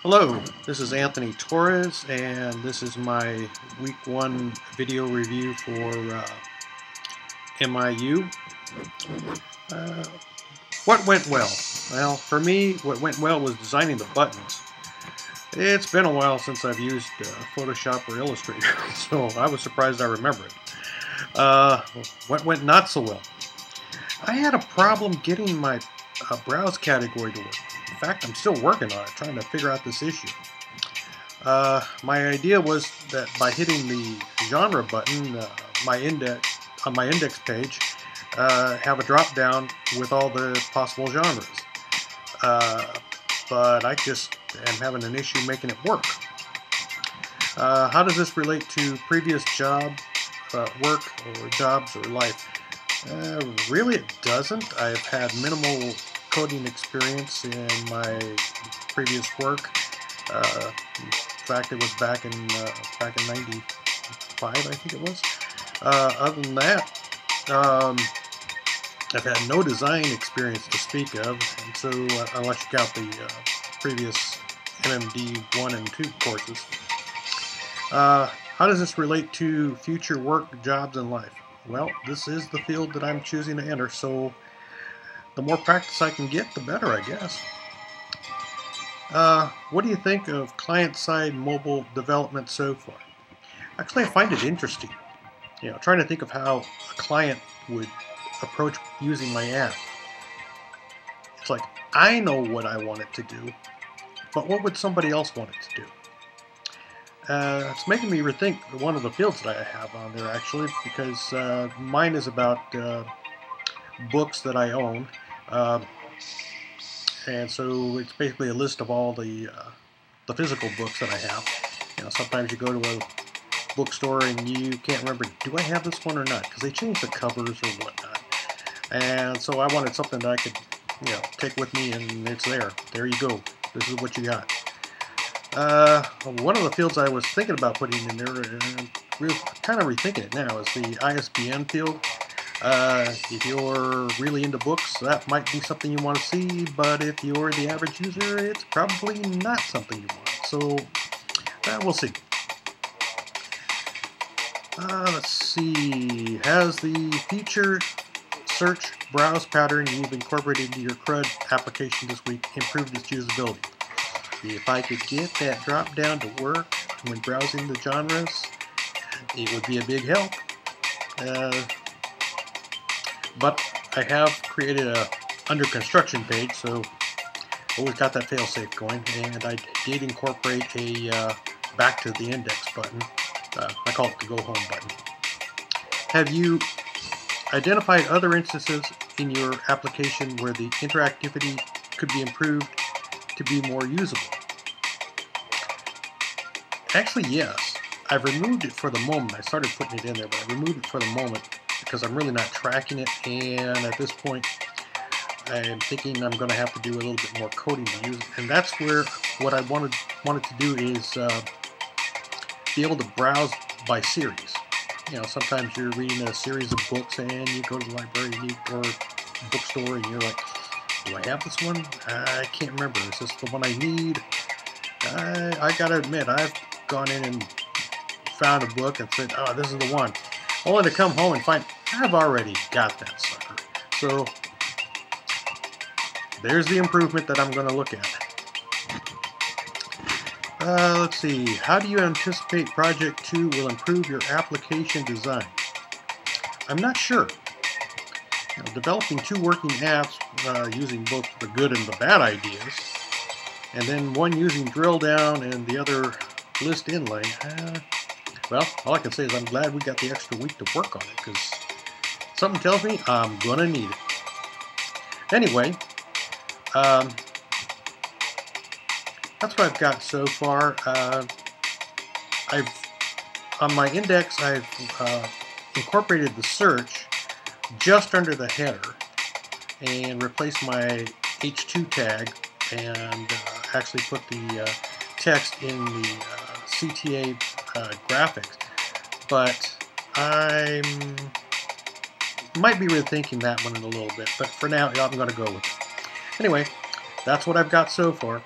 Hello, this is Anthony Torrez, and this is my week 1 video review for MIU. What went well? Well, for me, what went well was designing the buttons. It's been a while since I've used Photoshop or Illustrator, so I was surprised I remember it. What went not so well? I had a problem getting my browse category to work. In fact, I'm still working on it, trying to figure out this issue. My idea was that by hitting the genre button, on my index page, have a drop down with all the possible genres. But I just am having an issue making it work. How does this relate to previous work or jobs or life? Really, it doesn't. I've had minimal coding experience in my previous work. In fact, it was back in '95, I think it was. Other than that, I've had no design experience to speak of, and so unless you count the previous MMD 1 and 2 courses. How does this relate to future work, jobs, and life? Well, this is the field that I'm choosing to enter, so the more practice I can get, the better, I guess. What do you think of client-side mobile development so far? Actually, I find it interesting. Trying to think of how a client would approach using my app. It's like, I know what I want it to do, but what would somebody else want it to do? It's making me rethink one of the fields that I have on there, actually, because mine is about books that I own, and so it's basically a list of all the physical books that I have. Sometimes you go to a bookstore and you can't remember, do I have this one or not? Because they change the covers or whatnot, and so I wanted something that I could, take with me, and it's there. There you go. This is what you got. One of the fields I was thinking about putting in there, and kind of rethinking it now, is the ISBN field. If you're really into books, that might be something you want to see, but if you're the average user, it's probably not something you want. So, we'll see. Let's see. Has the feature search browse pattern you've incorporated into your CRUD application this week improved its usability? If I could get that drop down to work when browsing the genres, it would be a big help. But I have created a under construction page, so always got that failsafe going, and I did incorporate a back to the index button. I call it the go home button. Have you identified other instances in your application where the interactivity could be improved to be more usable? Actually, yes. I've removed it for the moment. I started putting it in there, but I removed it for the moment because I'm really not tracking it, and at this point I'm thinking I'm going to have to do a little bit more coding to use it. And that's where what I wanted to do is be able to browse by series. Sometimes you're reading a series of books and you go to the library or bookstore and you're like, do I have this one? I can't remember. Is this the one I need? I gotta admit, I've gone in and found a book and said, oh, this is the one. Only to come home and find I've already got that sucker. So there's the improvement that I'm going to look at. Let's see. How do you anticipate Project 2 will improve your application design? I'm not sure. Developing 2 working apps using both the good and the bad ideas, and then one using drill down and the other list inlay. Well, all I can say is I'm glad we got the extra week to work on it, because something tells me I'm going to need it. Anyway, that's what I've got so far. On my index, I've incorporated the search just under the header and replaced my H2 tag and actually put the text in the CTA graphics, but I might be rethinking that one in a little bit, but for now I'm going to go with it. Anyway, that's what I've got so far.